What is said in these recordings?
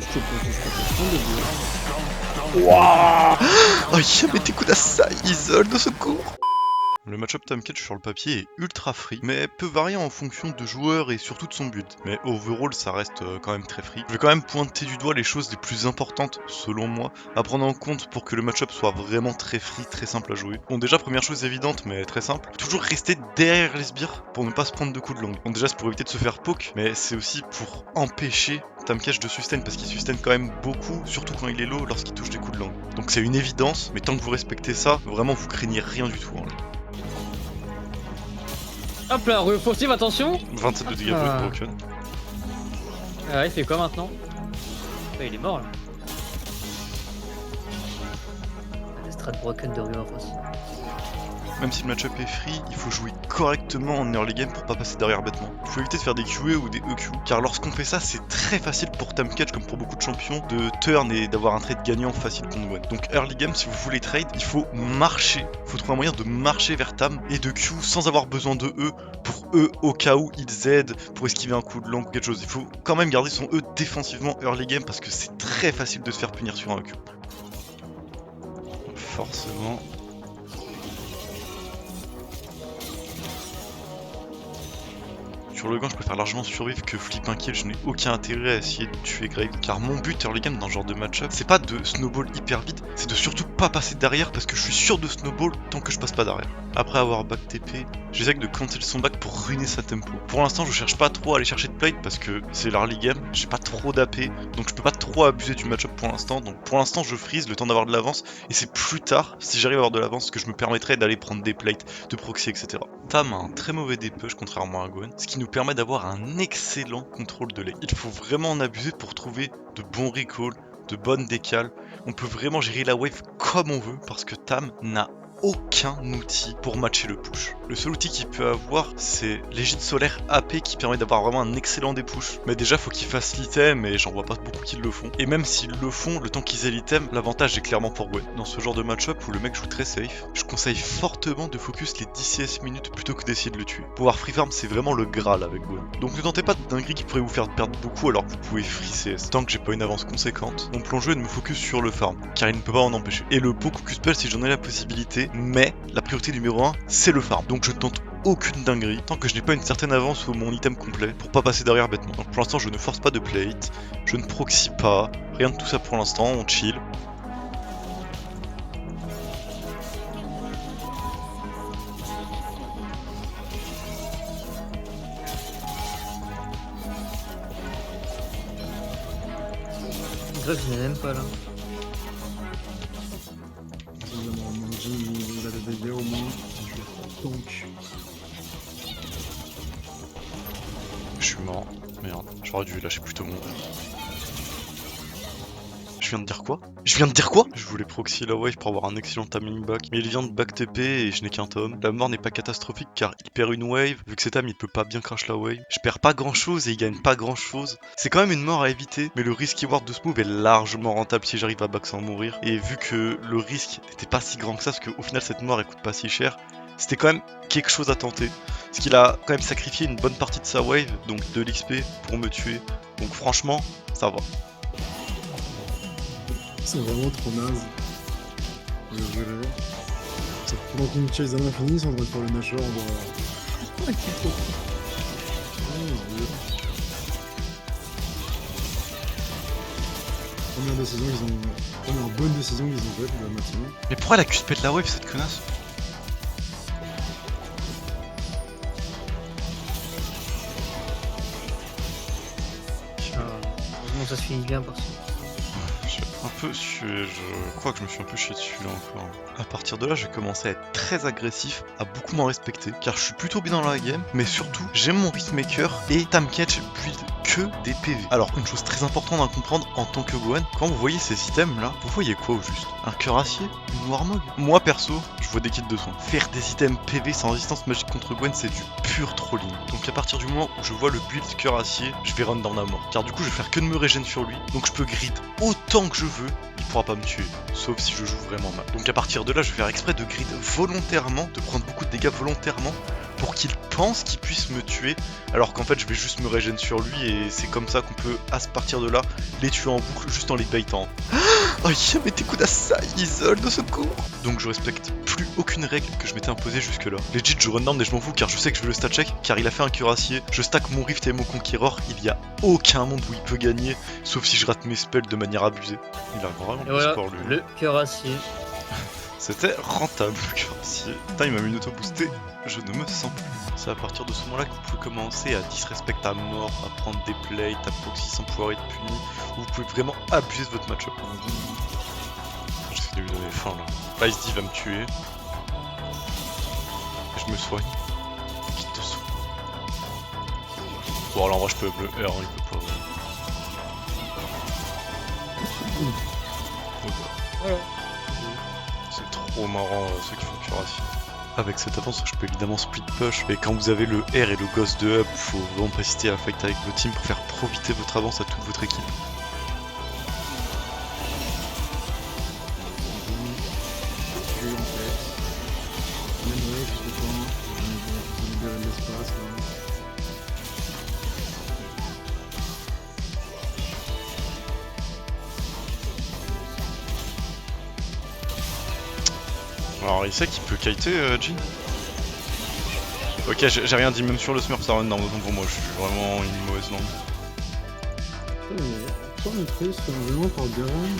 je te prends. Wouah. Oh, Yamete Kudasai, isole de secours. Le match-up Tamketch sur le papier est ultra free, mais peut varier en fonction de joueur et surtout de son build. Mais overall, ça reste quand même très free. Je vais quand même pointer du doigt les choses les plus importantes, selon moi, à prendre en compte pour que le match-up soit vraiment très free, très simple à jouer. Bon, déjà, première chose évidente, mais très simple, toujours rester derrière les sbires pour ne pas se prendre de coups de langue. Bon, déjà, c'est pour éviter de se faire poke, mais c'est aussi pour empêcher Tamketch de sustain, parce qu'il sustain quand même beaucoup, surtout quand il est low, lorsqu'il touche des coups de langue. Donc c'est une évidence, mais tant que vous respectez ça, vraiment, vous craignez rien du tout. Hop là, rue faussive, attention. 27 de dégâts brut broken. Ah, il fait quoi maintenant? Il est mort là. La strat broken de rue aussi. Même si le match-up est free, il faut jouer correctement en early game pour pas passer derrière bêtement. Il faut éviter de faire des QE ou des EQ, car lorsqu'on fait ça, c'est très facile pour Tamketch, comme pour beaucoup de champions, de turn et d'avoir un trade gagnant facile contre Gwen. Donc early game, si vous voulez trade, il faut marcher. Il faut trouver un moyen de marcher vers Tam et de Q sans avoir besoin de E pour E au cas où il Z, pour esquiver un coup de langue ou quelque chose. Il faut quand même garder son E défensivement early game parce que c'est très facile de se faire punir sur un EQ. Forcément. Sur le gant, je préfère largement survivre que flip un kill, je n'ai aucun intérêt à essayer de tuer Grave. Car mon but early game dans ce genre de match-up, c'est pas de snowball hyper vite, c'est de surtout pas passer derrière parce que je suis sûr de snowball tant que je passe pas derrière. Après avoir back TP, j'essaie de cancel son back pour ruiner sa tempo. Pour l'instant, je cherche pas trop à aller chercher de plate parce que c'est l'early game, j'ai pas trop d'AP, donc je peux pas trop abuser du match-up pour l'instant. Donc pour l'instant, je freeze le temps d'avoir de l'avance et c'est plus tard, si j'arrive à avoir de l'avance, que je me permettrai d'aller prendre des plates, de proxy, etc. Tam a un très mauvais DPush contrairement à Gwen, ce qui nous permet d'avoir un excellent contrôle de lane. Il faut vraiment en abuser pour trouver de bons recalls, de bonnes décales. On peut vraiment gérer la wave comme on veut parce que Tam n'a aucun outil pour matcher le push. Le seul outil qu'il peut avoir, c'est l'égide solaire AP qui permet d'avoir vraiment un excellent dépush. Mais déjà, faut qu'il fasse l'item et j'en vois pas beaucoup qui le font. Et même s'ils le font, le temps qu'ils aient l'item, l'avantage est clairement pour Gwen. Dans ce genre de match-up où le mec joue très safe, je conseille fortement de focus les 10 CS minutes plutôt que d'essayer de le tuer. Pouvoir free farm, c'est vraiment le Graal avec Gwen. Donc ne tentez pas de dinguerie qui pourrait vous faire perdre beaucoup alors que vous pouvez free CS. Tant que j'ai pas une avance conséquente, mon plan jeu est de me focus sur le farm, car il ne peut pas en empêcher. Et le poke ou spell si j'en ai la possibilité, mais la priorité numéro 1 c'est le farm, donc je ne tente aucune dinguerie tant que je n'ai pas une certaine avance sur mon item complet pour pas passer derrière bêtement. Donc pour l'instant je ne force pas de plate, je ne proxy pas, rien de tout ça pour l'instant, on chill. Grave, je n'ai même pas là. Il a des dégâts au moins. Donc. Je suis mort. Merde, j'aurais dû lâcher plutôt mon. Je viens de dire quoi? Je voulais proxy la wave pour avoir un excellent timing back, mais il vient de back TP et je n'ai qu'un tome. La mort n'est pas catastrophique car il perd une wave, vu que cet âme il peut pas bien crash la wave. Je perds pas grand chose et il gagne pas grand chose. C'est quand même une mort à éviter, mais le risque reward de ce move est largement rentable si j'arrive à back sans mourir. Et vu que le risque n'était pas si grand que ça, parce qu'au final cette mort elle coûte pas si cher, c'était quand même quelque chose à tenter. Parce qu'il a quand même sacrifié une bonne partie de sa wave, donc de l'XP pour me tuer. Donc franchement, ça va. C'est vraiment trop naze. Pendant qu'on chase à l'infini, c'est en train de faire le nageur, on doit... Première décision qu'ils ont... Première bonne décision qu'ils ont faite de la matinée. Mais pourquoi elle a QSP de la wave cette connasse? Heureusement ça se finit bien parce que... Je crois que je me suis un peu chié dessus là encore. À partir de là, j'ai commencé à être très agressif, à beaucoup m'en respecter, car je suis plutôt bien dans la game, mais surtout, j'aime mon Riskmaker et Tamketch build que des PV. Alors, une chose très importante à comprendre en tant que Gwen, quand vous voyez ces items là, vous voyez quoi au juste? Un cœur acier? Une Warmog? Moi perso, je vois des kits de soins. Faire des items PV sans résistance magique contre Gwen, c'est du pur trolling. Donc à partir du moment où je vois le build cœur acier, je vais run down à mort. Car du coup, je vais faire que de me régénérer sur lui, donc je peux grid autant que je veux, il pourra pas me tuer, sauf si je joue vraiment mal. Donc à partir de là, je vais faire exprès de grid volontairement, de prendre beaucoup de dégâts volontairement, pour qu'il pense qu'il puisse me tuer, alors qu'en fait je vais juste me régénérer sur lui et c'est comme ça qu'on peut à partir de là les tuer en boucle juste en les baitant. Oh mais tes coups d'assai, isole de secours. Donc je respecte plus aucune règle que je m'étais imposée jusque là. Legit je run down et je m'en fous car je sais que je vais le stat check car il a fait un cuirassier. Je stack mon Rift et mon Conqueror, il y a aucun monde où il peut gagner sauf si je rate mes spells de manière abusée. Il a vraiment Et le voilà, score lui. le cuirassier. C'était rentable le cuirassier. Putain il m'a mis une auto-boostée, je ne me sens plus. C'est à partir de ce moment là que vous pouvez commencer à disrespect à mort, à prendre des plays, à proxy sans pouvoir être puni. Vous pouvez vraiment abuser de votre match-up. J'essaie de lui donner faim là. Ice D va me tuer. Et je me soigne. Quitte de soin. Bon alors en vrai je peux up le R, hein, il peut pas. Voilà. C'est trop marrant ceux qui font cuirassier. Avec cette avance, je peux évidemment split push, mais quand vous avez le R et le ghost de up, faut vraiment pas hésiter à fight avec votre team pour faire profiter votre avance à toute votre équipe. Alors il sait qu'il peut kiter Jin. Ok j'ai rien dit, même sur le smurf ça run down, autant pour moi je suis vraiment une mauvaise langue. Putain, mais pourquoi on fait ce vraiment par Garen?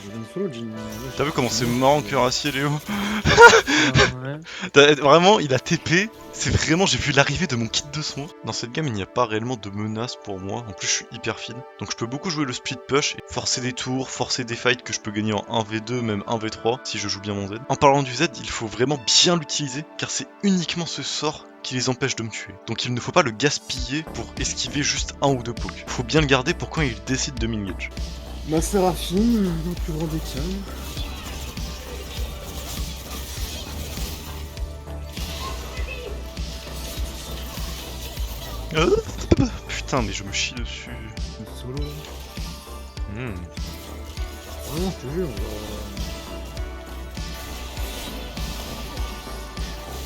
Je viens de follow Jin. T'as vu comment c'est marrant cuirassier Léo? Ouais. Vraiment il a TP, c'est vraiment j'ai vu l'arrivée de mon kit de soin. Dans cette game il n'y a pas réellement de menace pour moi, en plus je suis hyper feed. Donc je peux beaucoup jouer le split push, et forcer des tours, forcer des fights que je peux gagner en 1v2, même 1v3 si je joue bien mon Z. En parlant du Z, il faut vraiment bien l'utiliser car c'est uniquement ce sort qui les empêche de me tuer. Donc il ne faut pas le gaspiller pour esquiver juste un ou deux pokes. Faut bien le garder pour quand il décide de m'engage. Ma Séraphine, le plus grand des calmes. Putain mais je me chie dessus. Solo là. Vraiment, je te jure.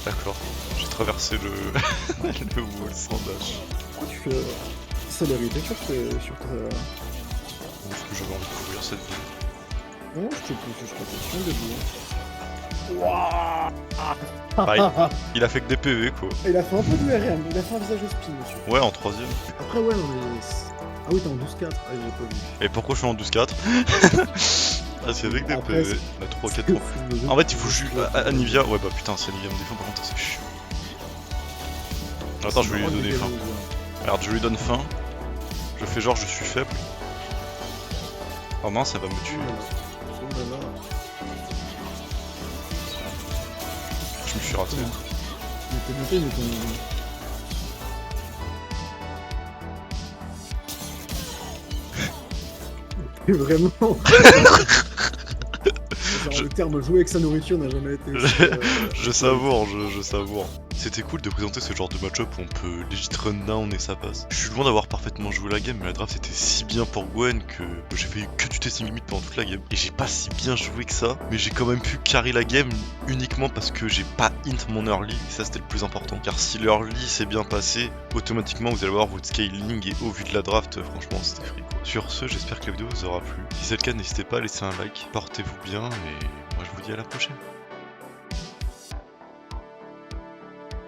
D'accord, j'ai traversé le le wall sans dash. Pourquoi tu fais célérité sur ta... Parce que j'avais envie de couvrir cette ville. Non, je te pousse, je te position debout. Il a fait que des PV quoi. Il a fait un peu de RM, il a fait un visage au spin monsieur. Ouais en troisième. Après ouais, non mais... Ah oui, t'es en 12-4, ah j'ai pas vu. Et pourquoi je suis en 12-4? Ah c'est avec des Après, PV. La 3-4 points. En fait il faut juste... Anivia... Ouais bah putain si Anivia me défend par contre c'est chiant. Attends je vais lui donner faim. Regarde je lui donne faim. Je fais genre je suis faible. Oh non ça va me tuer. Je me suis raté. Mais t'es monté, mais ton... Et vraiment... Genre, le terme jouer avec sa nourriture n'a jamais été... Je savoure, je savoure. C'était cool de présenter ce genre de match-up où on peut legit run down et ça passe. Je suis loin d'avoir parfaitement joué la game, mais la draft était si bien pour Gwen que j'ai fait que du testing limit pendant toute la game. Et j'ai pas si bien joué que ça, mais j'ai quand même pu carry la game uniquement parce que j'ai pas int mon early, et ça c'était le plus important. Car si l'early s'est bien passé, automatiquement vous allez voir votre scaling, et au vu de la draft, franchement c'était free quoi. Sur ce, j'espère que la vidéo vous aura plu. Si c'est le cas, n'hésitez pas à laisser un like, portez-vous bien, et moi je vous dis à la prochaine.